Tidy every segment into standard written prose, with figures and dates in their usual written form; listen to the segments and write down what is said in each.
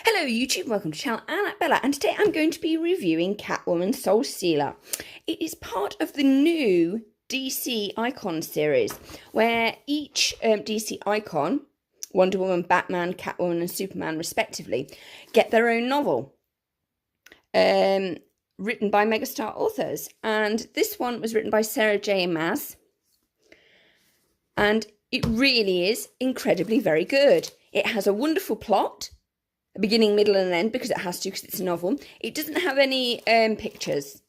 Hello YouTube, welcome to the channel. I'm Bella and today I'm going to be reviewing Catwomen Soulstealer. It is part of the new DC Icon series where each DC Icon, Wonder Woman, Batman, Catwoman and Superman respectively, get their own novel written by megastar authors. And this one was written by Sarah.J and Maas. And it really is incredibly very good. It has a wonderful plot. A beginning, middle and end, because it has to, because it's a novel. It doesn't have any pictures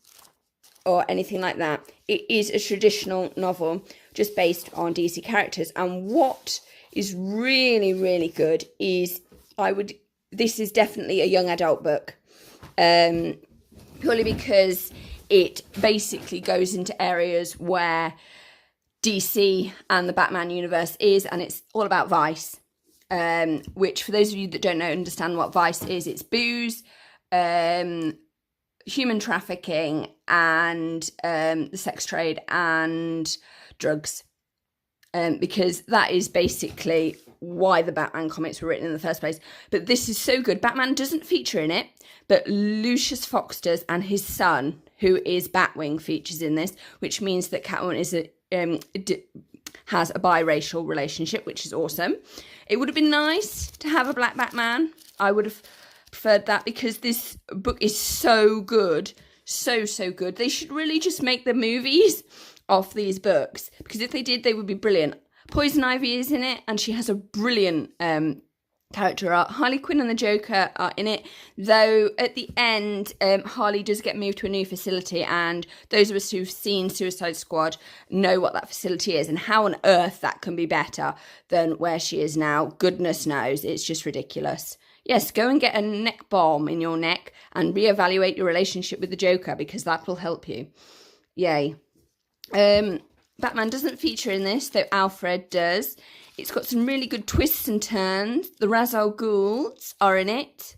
or anything like that. It is a traditional novel just based on DC characters. And what is really, really good is this is definitely a young adult book. Purely because it basically goes into areas where DC and the Batman universe is, and it's all about vice. Which, for those of you that don't understand what vice is, it's booze, human trafficking, and the sex trade and drugs. Because that is basically why the Batman comics were written in the first place. But this is so good. Batman doesn't feature in it, but Lucius Fox does, and his son, who is Batwing, features in this, which means that Catwoman is has a biracial relationship, which is awesome. It would have been nice to have a black Batman. I would have preferred that because this book is so good. So good. They should really just make the movies off these books, because if they did, they would be brilliant. Poison Ivy is in it, and she has a brilliant character art. Harley Quinn and the Joker are in it, though at the end Harley does get moved to a new facility, and those of us who've seen Suicide Squad know what that facility is and how on earth that can be better than where she is now. Goodness knows, it's just ridiculous. Yes, go and get a neck balm in your neck and reevaluate your relationship with the Joker, because that will help you. Yay. Batman doesn't feature in this, though Alfred does. It's got some really good twists and turns. The Ra's al Ghul's are in it,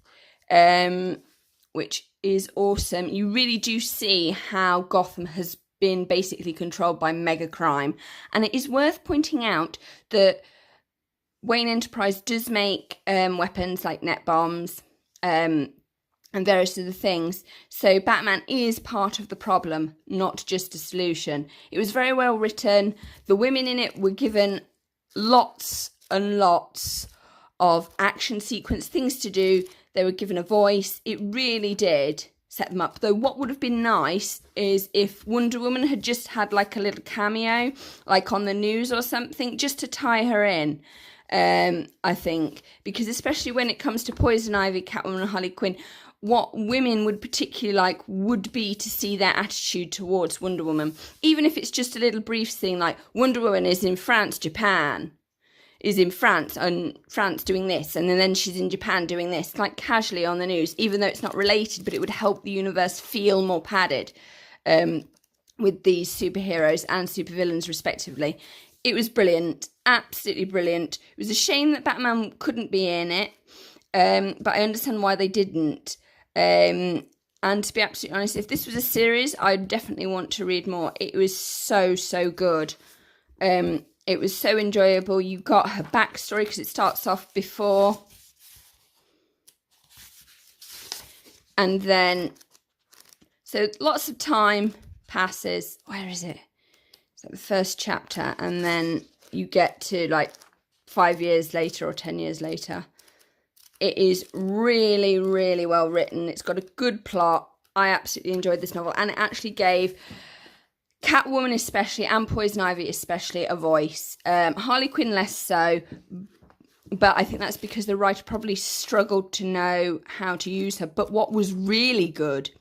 which is awesome. You really do see how Gotham has been basically controlled by mega crime. And it is worth pointing out that Wayne Enterprise does make weapons like net bombs and various other things. So Batman is part of the problem, not just a solution. It was very well written. The women in it were given lots and lots of action sequence things to do. They were given a voice. It really did set them up. Though what would have been nice is if Wonder Woman had just had like a little cameo, like on the news or something, just to tie her in. I think, because especially when it comes to Poison Ivy, Catwoman and Harley Quinn, what women would particularly like would be to see their attitude towards Wonder Woman. Even if it's just a little brief thing like Wonder Woman is in France, Japan, is in France, and France doing this, and then she's in Japan doing this, like casually on the news, even though it's not related, but it would help the universe feel more padded with these superheroes and supervillains respectively. It was brilliant, absolutely brilliant. It was a shame that Batman couldn't be in it, but I understand why they didn't. And to be absolutely honest, if this was a series, I'd definitely want to read more. It was so good. It was so enjoyable. You got her backstory, because it starts off before, and then so lots of time passes. Where is it? It's like the first chapter, and then you get to like 5 years later or 10 years later. It is really, really well written. It's got a good plot. I absolutely enjoyed this novel. And it actually gave Catwoman especially, and Poison Ivy especially, a voice. Harley Quinn less so. But I think that's because the writer probably struggled to know how to use her. But what was really good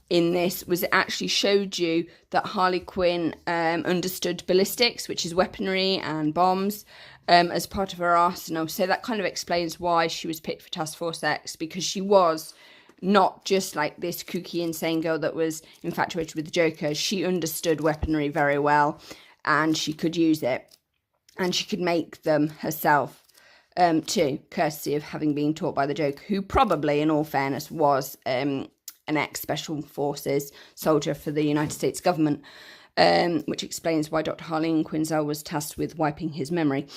in this was it actually showed you that Harley Quinn understood ballistics, which is weaponry and bombs, as part of her arsenal. So that kind of explains why she was picked for Task Force X, because she was not just like this kooky, insane girl that was infatuated with the Joker. She understood weaponry very well, and she could use it, and she could make them herself too, courtesy of having been taught by the Joker, who probably, in all fairness, was an ex-Special Forces soldier for the United States government. Which explains why Dr. Harleen Quinzel was tasked with wiping his memory.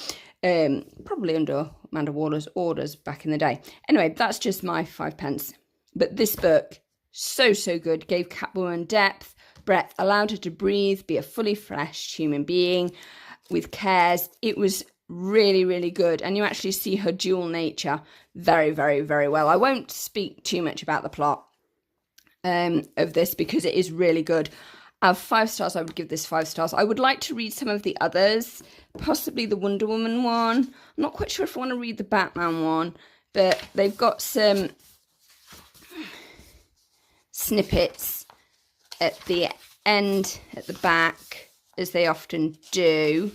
Probably under Amanda Waller's orders back in the day. Anyway, that's just my 5 pence. But this book, so good, gave Catwoman depth, breadth, allowed her to breathe, be a fully fleshed human being with cares. It was really good, and you actually see her dual nature very well. I won't speak too much about the plot of this because it is really good. Out of 5 stars, I would give this 5 stars. I would like to read some of the others, possibly the Wonder Woman one. I'm not quite sure if I want to read the Batman one, but they've got some snippets at the end, at the back, as they often do.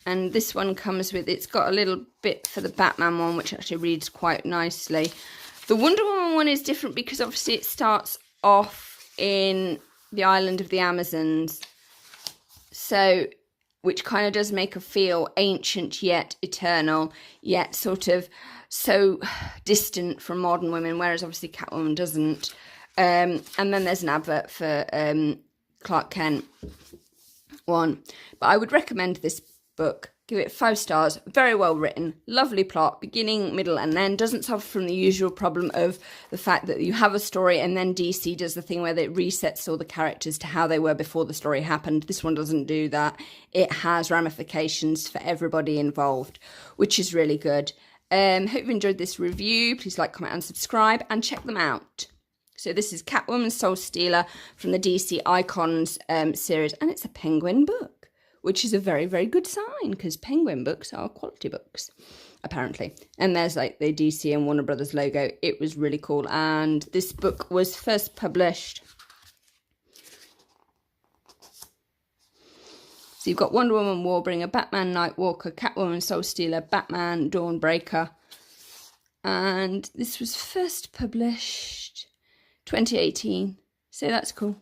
And this one comes with, it's got a little bit for the Batman one, which actually reads quite nicely. The Wonder Woman one is different because obviously it starts off in the island of the Amazons, so which kind of does make her feel ancient yet eternal, yet sort of so distant from modern women, whereas obviously Catwoman doesn't. And then there's an advert for Clark Kent one. But I would recommend this book. Give it 5 stars. Very well written. Lovely plot. Beginning, middle, and end. Doesn't suffer from the usual problem of the fact that you have a story and then DC does the thing where it resets all the characters to how they were before the story happened. This one doesn't do that. It has ramifications for everybody involved, which is really good. Hope you've enjoyed this review. Please like, comment, and subscribe, and check them out. So this is Catwomen Soulstealer from the DC Icons series, and it's a Penguin book, which is a very good sign because Penguin books are quality books, apparently. And there's like the DC and Warner Brothers logo. It was really cool. And this book was first published. So you've got Wonder Woman, Warbringer, Batman, Nightwalker, Catwoman, Soulstealer, Batman, Dawnbreaker. And this was first published 2018. So that's cool.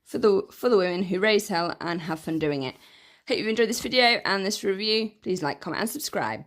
For the women who raise hell and have fun doing it. Hope you've enjoyed this video and this review. Please like, comment, and subscribe.